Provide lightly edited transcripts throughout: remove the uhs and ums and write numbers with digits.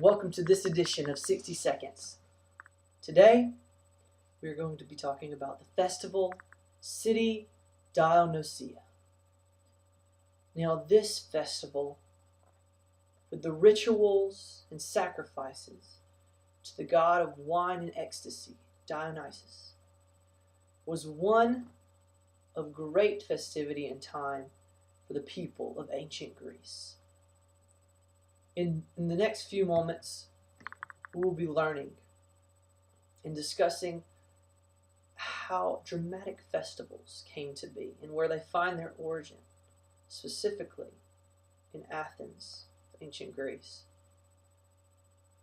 welcome to this edition of 60 Seconds. Today, we are going to be talking about the festival, city Dionysia. Now, this festival, with the rituals and sacrifices to the god of wine and ecstasy, Dionysus, was one of great festivity and time for the people of ancient Greece. In the next few moments, we will be learning and discussing how dramatic festivals came to be and where they find their origin, specifically in Athens, ancient Greece.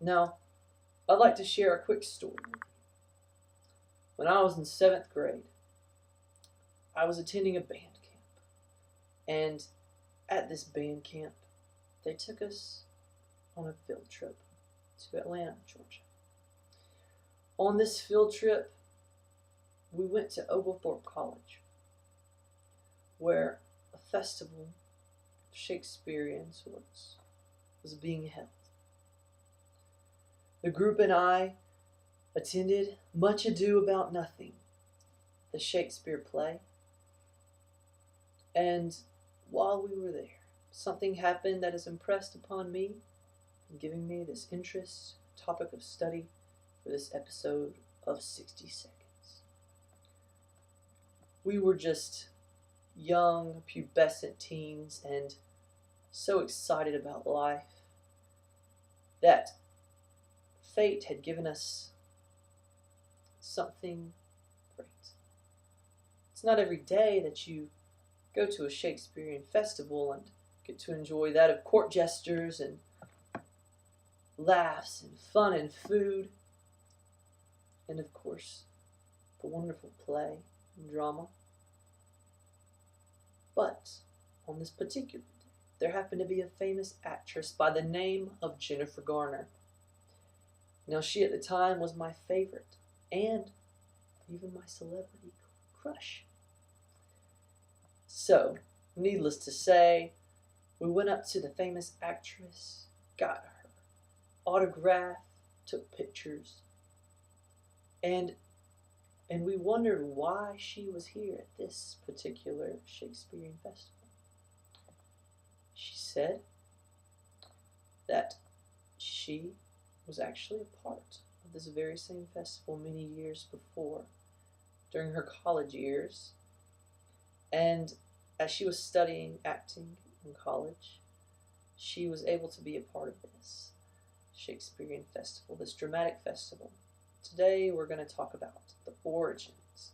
Now, I'd like to share a quick story with you. When I was in 7th grade, I was attending a band camp, and at this band camp, they took us on a field trip to Atlanta, Georgia. On this field trip, we went to Oglethorpe College, where a festival of Shakespearean sorts was being held. The group and I attended Much Ado About Nothing, the Shakespeare play, and while we were there, something happened that has impressed upon me, giving me this interest, topic of study for this episode of 60 Seconds. We were just young, pubescent teens and so excited about life that fate had given us something great. It's not every day that you go to a Shakespearean festival and get to enjoy that of court jesters and laughs and fun and food, and of course the wonderful play and drama. But on this particular day, there happened to be a famous actress by the name of Jennifer Garner. Now, she at the time was my favorite and even my celebrity crush. So, needless to say, we went up to the famous actress, got her autograph, took pictures, and we wondered why she was here at this particular Shakespearean festival. She said that she was actually a part of this very same festival many years before, during her college years, and as she was studying acting in college, she was able to be a part of this Shakespearean festival, this dramatic festival. Today we're going to talk about the origins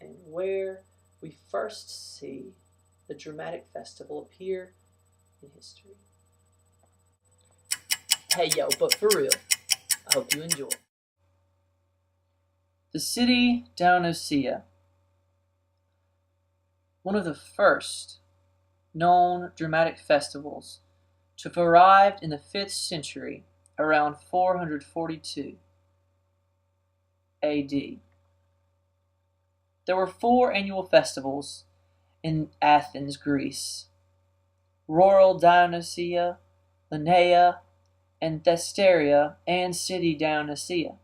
and where we first see the dramatic festival appear in history. Hey yo, but for real, I hope you enjoy. The city Dionysia, one of the first known dramatic festivals to have arrived in the 5th century around 442 AD. There were 4 annual festivals in Athens, Greece: Rural Dionysia, Linnea, and Thesteria, and City Dionysia.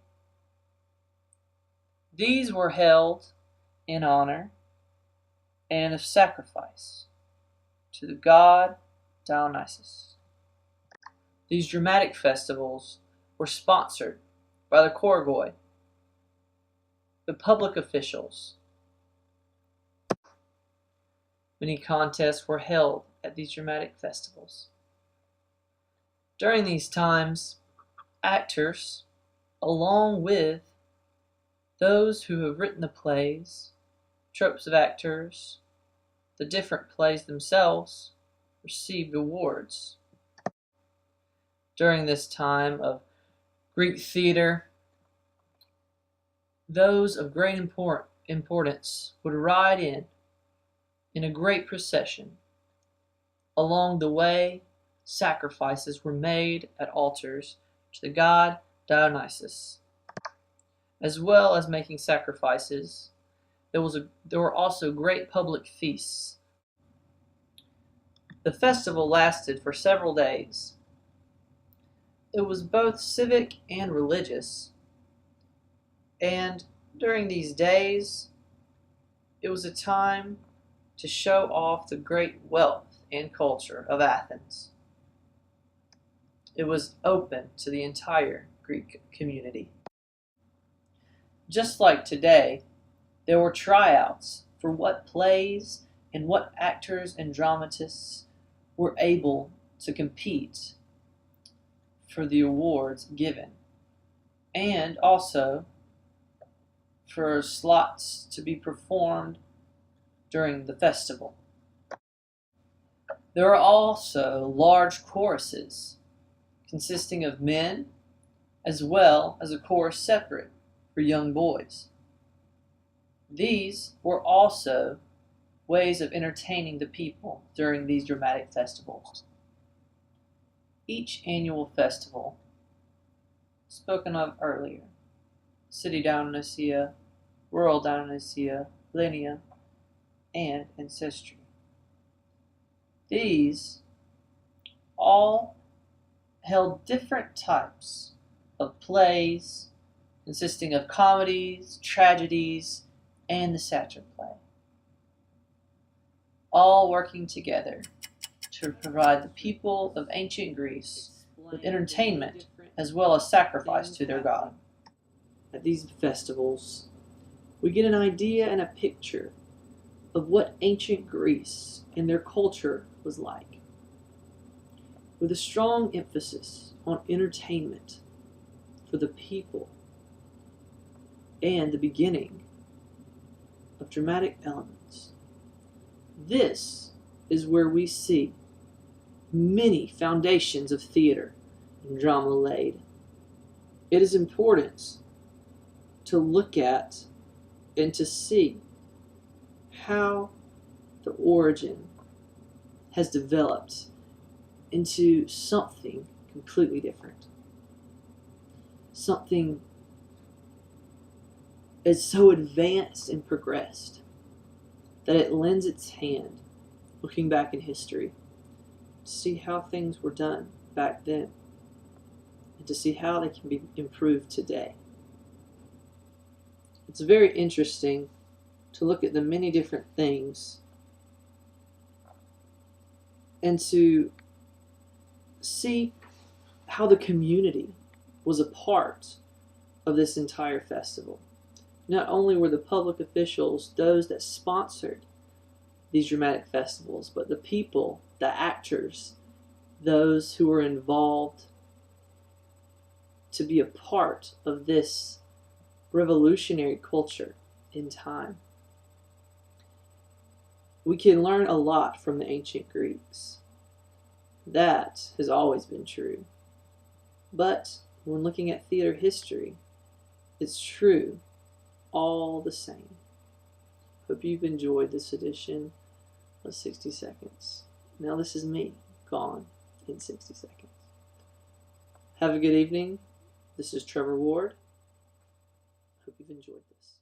These were held in honor and of sacrifice to the god Dionysus. These dramatic festivals were sponsored by the Korgoi, the public officials. Many contests were held at these dramatic festivals. During these times, actors, along with those who have written the plays, tropes of actors, the different plays themselves, received awards. During this time of Greek theater, those of great importance would ride in a great procession. Along the way, sacrifices were made at altars to the god Dionysus. As well as making sacrifices, there were also great public feasts. The festival lasted for several days. it was both civic and religious. And during these days, it was a time to show off the great wealth and culture of Athens. It was open to the entire Greek community. Just like today, there were tryouts for what plays and what actors and dramatists were able to compete for the awards given, and also for slots to be performed during the festival. There are also large choruses consisting of men as well as a chorus separate for young boys. These were also ways of entertaining the people during these dramatic festivals. Each annual festival, spoken of earlier, City Dionysia, Rural Dionysia, Linnea, and Ancestry. These all held different types of plays consisting of comedies, tragedies, and the satyr play, all working together to provide the people of ancient Greece with entertainment as well as sacrifice to their god. At these festivals, we get an idea and a picture of what ancient Greece and their culture was like, with a strong emphasis on entertainment for the people and the beginning of dramatic elements. This is where we see many foundations of theater and drama laid. It is important to look at and to see how the origin has developed into something completely different. Something is so advanced and progressed that it lends its hand, looking back in history, to see how things were done back then and to see how they can be improved today. It's very interesting to look at the many different things and to see how the community was a part of this entire festival. Not only were the public officials those that sponsored these dramatic festivals, but the people, the actors, those who were involved to be a part of this revolutionary culture in time. We can learn a lot from the ancient Greeks. That has always been true. But when looking at theater history, it's true all the same. Hope you've enjoyed this edition of 60 Seconds. Now this is me, gone in 60 seconds. Have a good evening. This is Trevor Ward. Hope you've enjoyed this.